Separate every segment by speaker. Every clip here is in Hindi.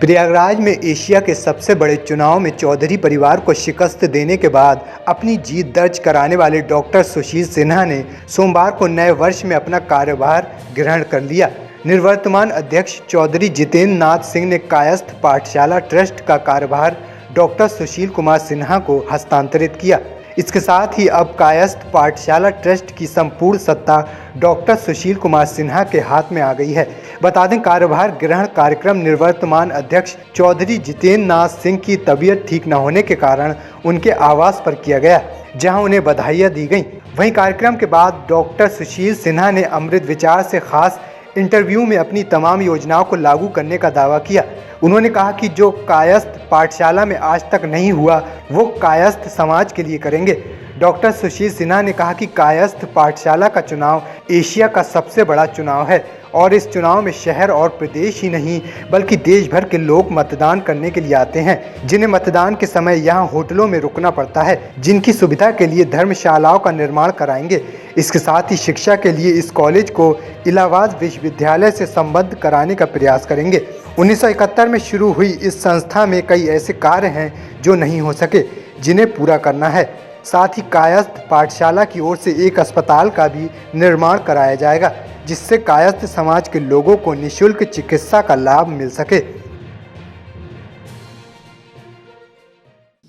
Speaker 1: प्रयागराज में एशिया के सबसे बड़े चुनाव में चौधरी परिवार को शिकस्त देने के बाद अपनी जीत दर्ज कराने वाले डॉक्टर सुशील सिन्हा ने सोमवार को नए वर्ष में अपना कार्यभार ग्रहण कर लिया। निवर्तमान अध्यक्ष चौधरी जितेंद्र नाथ सिंह ने कायस्थ पाठशाला ट्रस्ट का कार्यभार डॉक्टर सुशील कुमार सिन्हा को हस्तांतरित किया। इसके साथ ही अब कायस्थ पाठशाला ट्रस्ट की संपूर्ण सत्ता डॉक्टर सुशील कुमार सिन्हा के हाथ में आ गई है। बता दें, कार्यभार ग्रहण कार्यक्रम निवर्तमान अध्यक्ष चौधरी जितेंद्र नाथ सिंह की तबीयत ठीक न होने के कारण उनके आवास पर किया गया, जहां उन्हें बधाइयां दी गईं। वहीं कार्यक्रम के बाद डॉक्टर सुशील सिन्हा ने अमृत विचार से खास इंटरव्यू में अपनी तमाम योजनाओं को लागू करने का दावा किया। उन्होंने कहा कि जो कायस्थ पाठशाला में आज तक नहीं हुआ वो कायस्थ समाज के लिए करेंगे। डॉक्टर सुशील सिन्हा ने कहा कि कायस्थ पाठशाला का चुनाव एशिया का सबसे बड़ा चुनाव है और इस चुनाव में शहर और प्रदेश ही नहीं बल्कि देश भर के लोग मतदान करने के लिए आते हैं, जिन्हें मतदान के समय यहाँ होटलों में रुकना पड़ता है, जिनकी सुविधा के लिए धर्मशालाओं का निर्माण कराएंगे। इसके साथ ही शिक्षा के लिए इस कॉलेज को इलाहाबाद विश्वविद्यालय से संबद्ध कराने का प्रयास करेंगे। 1971 में शुरू हुई इस संस्था में कई ऐसे कार्य हैं जो नहीं हो सके, जिन्हें पूरा करना है। साथ ही कायस्थ पाठशाला की ओर से एक अस्पताल का भी निर्माण कराया जाएगा, जिससे कायस्थ समाज के लोगों को निःशुल्क चिकित्सा का लाभ मिल सके।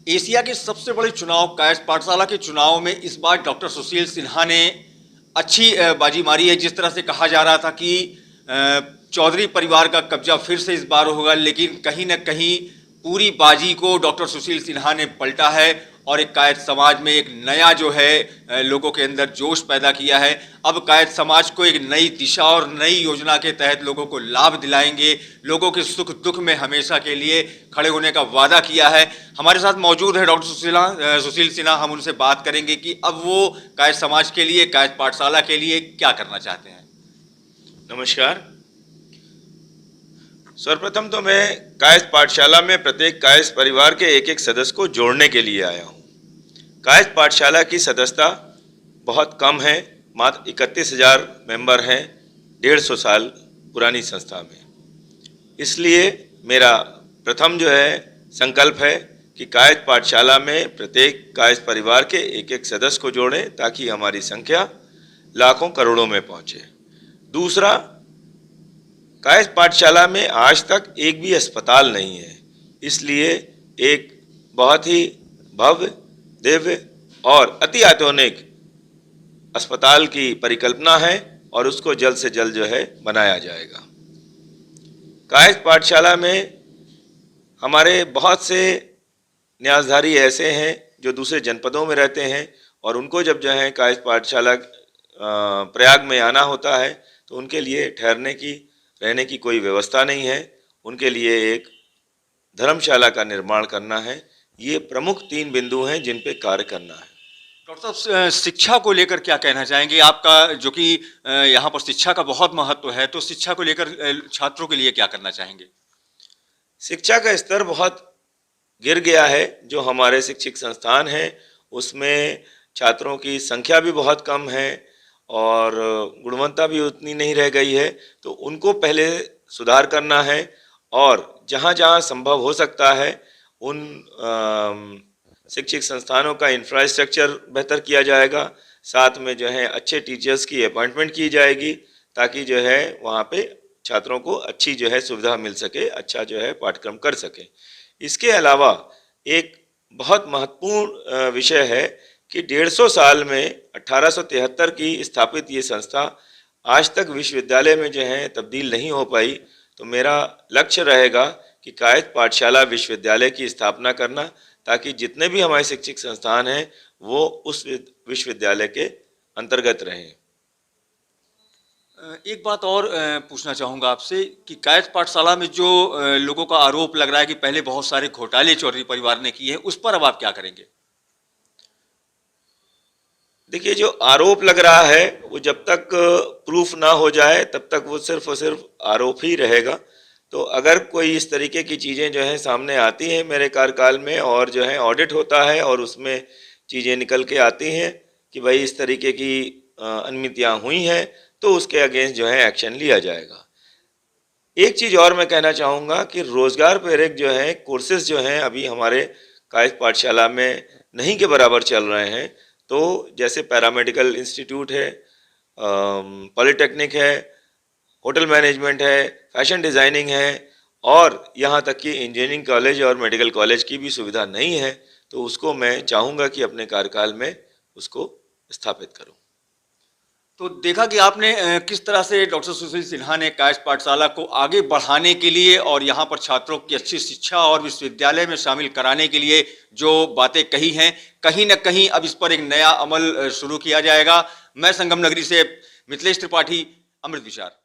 Speaker 2: एशिया के सबसे बड़े चुनाव कायस्थ पाठशाला के चुनाव में इस बार डॉक्टर सुशील सिन्हा ने अच्छी बाजी मारी है। जिस तरह से कहा जा रहा था कि चौधरी परिवार का कब्जा फिर से इस बार होगा, लेकिन कहीं न कहीं पूरी बाजी को डॉक्टर सुशील सिन्हा ने पलटा है और एक कायस्थ समाज में एक नया जो है लोगों के अंदर जोश पैदा किया है। अब कायस्थ समाज को एक नई दिशा और नई योजना के तहत लोगों को लाभ दिलाएंगे, लोगों के सुख दुख में हमेशा के लिए खड़े होने का वादा किया है। हमारे साथ मौजूद है डॉक्टर सुशील सिन्हा। हम उनसे बात करेंगे कि अब वो कायस्थ समाज के लिए, कायस्थ पाठशाला के लिए क्या करना चाहते हैं।
Speaker 3: नमस्कार। सर्वप्रथम तो मैं कायस्थ पाठशाला में प्रत्येक कायस्थ परिवार के एक एक सदस्य को जोड़ने के लिए आया हूँ। कायस्थ पाठशाला की सदस्यता बहुत कम है, मात्र 31,000 मेंबर हैं 150 साल पुरानी संस्था में। इसलिए मेरा प्रथम जो है संकल्प है कि कायस्थ पाठशाला में प्रत्येक कायस्थ परिवार के एक एक सदस्य को जोड़ें ताकि हमारी संख्या लाखों करोड़ों में पहुँचे। दूसरा, कायस्थ पाठशाला में आज तक एक भी अस्पताल नहीं है, इसलिए एक बहुत ही भव्य, दिव्य और अति आधुनिक अस्पताल की परिकल्पना है और उसको जल्द से जल्द जो है बनाया जाएगा। कायस्थ पाठशाला में हमारे बहुत से न्यासधारी ऐसे हैं जो दूसरे जनपदों में रहते हैं और उनको जब जो है कायस्थ पाठशाला प्रयाग में आना होता है तो उनके लिए रहने की कोई व्यवस्था नहीं है। उनके लिए एक धर्मशाला का निर्माण करना है। ये प्रमुख 3 बिंदु हैं जिन पे कार्य करना है।
Speaker 2: डॉक्टर साहब, शिक्षा को लेकर क्या कहना चाहेंगे? आपका जो कि यहाँ पर शिक्षा का बहुत महत्व है, तो शिक्षा को लेकर छात्रों के लिए क्या करना चाहेंगे?
Speaker 3: शिक्षा का स्तर बहुत गिर गया है। जो हमारे शिक्षक संस्थान हैं उसमें छात्रों की संख्या भी बहुत कम है और गुणवत्ता भी उतनी नहीं रह गई है, तो उनको पहले सुधार करना है और जहाँ जहाँ संभव हो सकता है उन शिक्षक संस्थानों का इंफ्रास्ट्रक्चर बेहतर किया जाएगा। साथ में जो है अच्छे टीचर्स की अपॉइंटमेंट की जाएगी ताकि जो है वहाँ पे छात्रों को अच्छी जो है सुविधा मिल सके, अच्छा जो है पाठ्यक्रम कर सके। इसके अलावा एक बहुत महत्वपूर्ण विषय है कि 150 साल में 1873 की स्थापित ये संस्था आज तक विश्वविद्यालय में जो है तब्दील नहीं हो पाई, तो मेरा लक्ष्य रहेगा कि कायस्थ पाठशाला विश्वविद्यालय की स्थापना करना ताकि जितने भी हमारे शिक्षक संस्थान हैं वो उस विश्वविद्यालय के अंतर्गत रहें।
Speaker 2: एक बात और पूछना चाहूँगा आपसे कि कायस्थ पाठशाला में जो लोगों का आरोप लग रहा है कि पहले बहुत सारे घोटाले चौधरी परिवार ने किए हैं, उस पर अब आप क्या करेंगे?
Speaker 3: देखिए, जो आरोप लग रहा है वो जब तक प्रूफ ना हो जाए तब तक वो सिर्फ और सिर्फ आरोप ही रहेगा। तो अगर कोई इस तरीके की चीज़ें जो हैं सामने आती हैं मेरे कार्यकाल में और जो है ऑडिट होता है और उसमें चीज़ें निकल के आती हैं कि भाई इस तरीके की अनियमितताएं हुई हैं, तो उसके अगेंस्ट जो है एक्शन लिया जाएगा। एक चीज़ और मैं कहना चाहूँगा कि रोज़गार प्रेरक जो है कोर्सेज जो हैं अभी हमारे कायस्थ पाठशाला में नहीं के बराबर चल रहे हैं। तो जैसे पैरामेडिकल इंस्टीट्यूट है, पॉलिटेक्निक है, होटल मैनेजमेंट है, फैशन डिज़ाइनिंग है और यहाँ तक कि इंजीनियरिंग कॉलेज और मेडिकल कॉलेज की भी सुविधा नहीं है। तो उसको मैं चाहूँगा कि अपने कार्यकाल में उसको स्थापित करूँ।
Speaker 2: तो देखा कि आपने किस तरह से डॉक्टर सुशील सिन्हा ने कायस्थ पाठशाला को आगे बढ़ाने के लिए और यहाँ पर छात्रों की अच्छी शिक्षा और विश्वविद्यालय में शामिल कराने के लिए जो बातें कही हैं, कहीं न कहीं अब इस पर एक नया अमल शुरू किया जाएगा। मैं संगम नगरी से मिथिलेश त्रिपाठी, अमृत विचार।